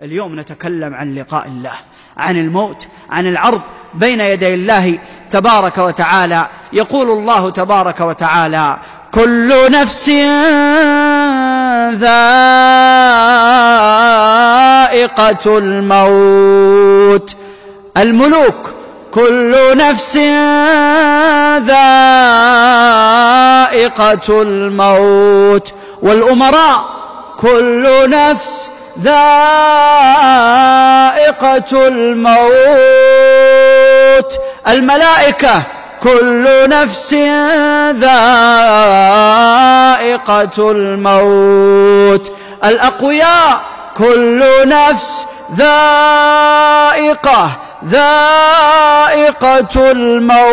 اليوم نتكلم عن لقاء الله، عن الموت، عن العرض بين يدي الله تبارك وتعالى. يقول الله تبارك وتعالى: كل نفس ذائقة الموت. الملوك كل نفس ذائقة الموت، والأمراء كل نفس ذائقة الموت. الملائكة كل نفس ذائقة الموت. الأقوياء كل نفس ذائقة الموت.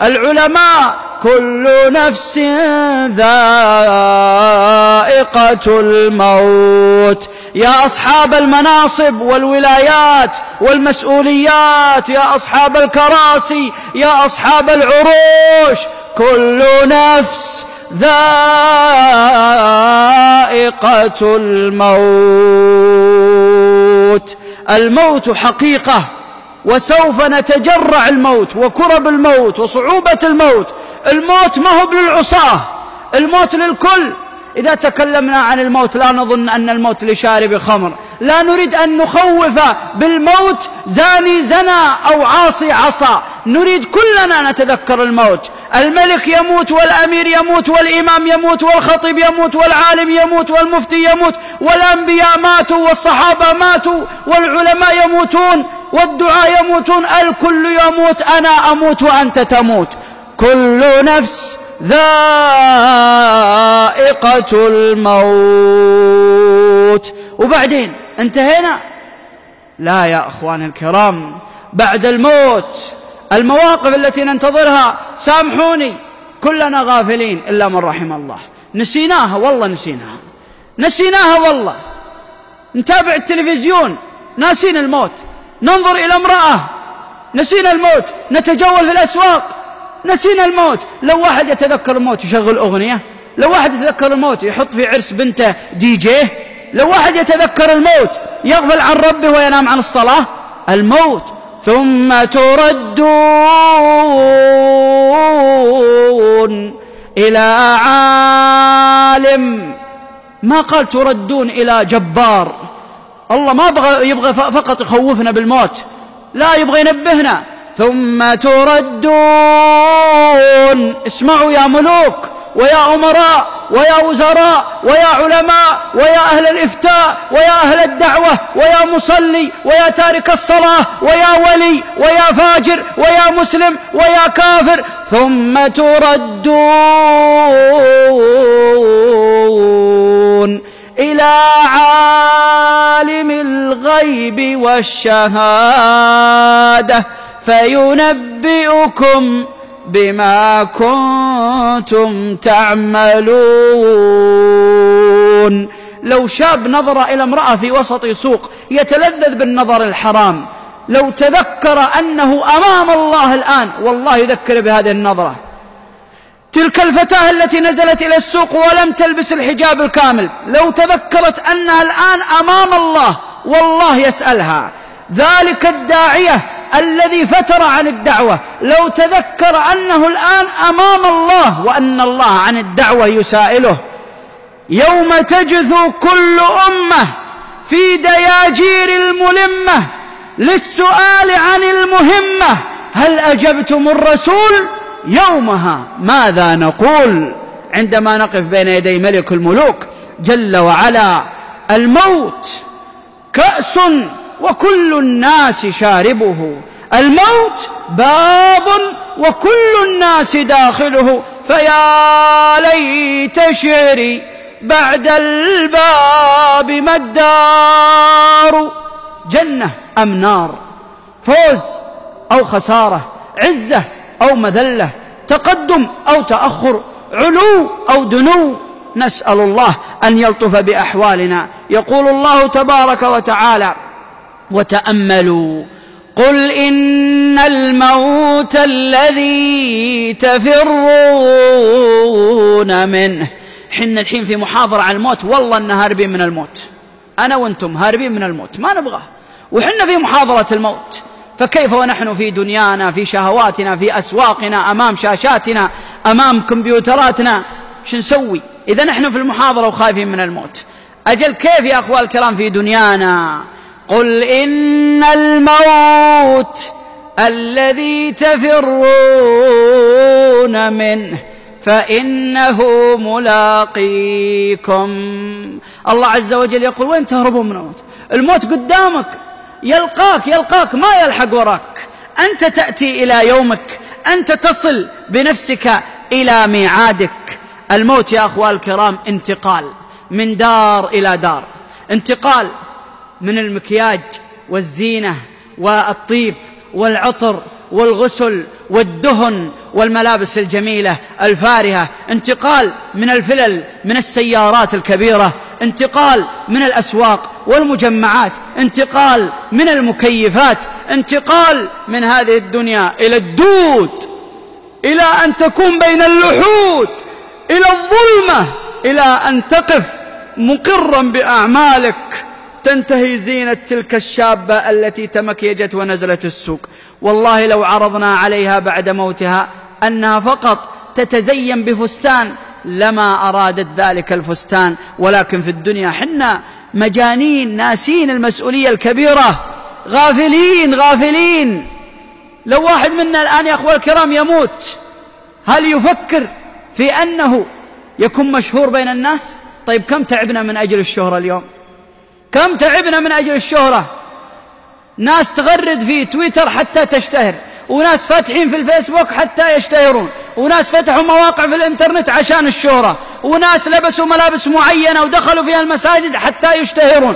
العلماء كل نفس ذائقة الموت. يا أصحاب المناصب والولايات والمسؤوليات، يا أصحاب الكراسي، يا أصحاب العروش، كل نفس ذائقة الموت. الموت حقيقة، وسوف نتجرع الموت وكرب الموت وصعوبة الموت. الموت ما هو للعصاة، الموت للكل. إذا تكلمنا عن الموت لا نظن أن الموت لشارب خمر، لا نريد أن نخوف بالموت زاني زنى أو عاصي عصى، نريد كلنا نتذكر الموت. الملك يموت، والأمير يموت، والإمام يموت، والخطيب يموت، والعالم يموت، والمفتي يموت، والأنبياء ماتوا، والصحابة ماتوا، والعلماء يموتون، والدعاء يموتون، الكل يموت. أنا أموت وأنت تموت، كل نفس ذائقة الموت. وبعدين انتهينا؟ لا يا أخوان الكرام، بعد الموت المواقف التي ننتظرها، سامحوني كلنا غافلين إلا من رحم الله. نسيناها والله، نسيناها والله. نتابع التلفزيون ناسين الموت، ننظر إلى امرأة نسينا الموت، نتجول في الأسواق نسينا الموت. لو واحد يتذكر الموت يشغل أغنية، لو واحد يتذكر الموت يحط في عرس بنته DJ، لو واحد يتذكر الموت يغفل عن ربه وينام عن الصلاة. الموت ثم تردون إلى عالم، ما قال تردون إلى جبار. الله ما يبغى فقط يخوفنا بالموت، لا، يبغى ينبهنا. ثم تردون، اسمعوا يا ملوك ويا أمراء ويا وزراء ويا علماء ويا أهل الإفتاء ويا أهل الدعوة ويا مصلي ويا تارك الصلاة ويا ولي ويا فاجر ويا مسلم ويا كافر، ثم تردون إلى عالم الغيب والشهادة فينبئكم بما كنتم تعملون. لو شاب نظر إلى امرأة في وسط سوق يتلذذ بالنظر الحرام، لو تذكر أنه أمام الله الآن والله يذكر بهذه النظرة. تلك الفتاة التي نزلت إلى السوق ولم تلبس الحجاب الكامل، لو تذكرت أنها الآن أمام الله والله يسألها. ذلك الداعية الذي فتر عن الدعوة لو تذكر أنه الآن أمام الله وأن الله عن الدعوة يسائله. يوم تجثو كل أمة في دياجير الملمة للسؤال عن المهمة، هل أجبتم الرسول؟ يومها ماذا نقول عندما نقف بين يدي ملك الملوك جل وعلا؟ الموت كأس وكل الناس شاربه، الموت باب وكل الناس داخله، فيا ليت شعري بعد الباب ما الدار. جنة أم نار، فوز أو خسارة، عزة أو مذلة، تقدم أو تأخر، علو أو دنو، نسأل الله أن يلطف بأحوالنا. يقول الله تبارك وتعالى: وتأملوا قل إن الموت الذي تفرون منه. حنا الحين في محاضرة عن الموت، والله إنها هاربين من الموت. أنا وأنتم هاربين من الموت، ما نبغاه، وحنا في محاضرة الموت، فكيف ونحن في دنيانا، في شهواتنا، في أسواقنا، أمام شاشاتنا، أمام كمبيوتراتنا، شو نسوي إذا نحن في المحاضرة وخايفين من الموت؟ أجل كيف يا أخوة الكرام في دنيانا؟ قل إن الموت الذي تفرون منه فإنه ملاقيكم. الله عز وجل يقول وين تهربون من الموت؟ الموت قدامك، يلقاك ما يلحق وراك، أنت تأتي إلى يومك، أنت تصل بنفسك إلى ميعادك. الموت يا أخوة الكرام انتقال من دار إلى دار، انتقال من المكياج والزينة والطيب والعطر والغسل والدهن والملابس الجميلة الفارهة، انتقال من الفلل، من السيارات الكبيرة، انتقال من الأسواق والمجمعات، انتقال من المكيفات، انتقال من هذه الدنيا إلى الدود، إلى أن تكون بين اللحود، إلى الظلمة، إلى أن تقف مقرا بأعمالك، تنتهي زينة تلك الشابة التي تمكيجت ونزلت السوق. والله لو عرضنا عليها بعد موتها أنها فقط تتزين بفستان لما أرادت ذلك الفستان، ولكن في الدنيا حنا مجانين ناسين المسؤولية الكبيرة، غافلين. لو واحد منا الآن يا أخوة الكرام يموت، هل يفكر في أنه يكون مشهور بين الناس؟ طيب كم تعبنا من أجل الشهرة اليوم؟ كم تعبنا من أجل الشهرة؟ ناس تغرد في تويتر حتى تشتهر، وناس فاتحين في الفيسبوك حتى يشتهرون، وناس فتحوا مواقع في الانترنت عشان الشهرة، وناس لبسوا ملابس معينة ودخلوا فيها المساجد حتى يشتهرون.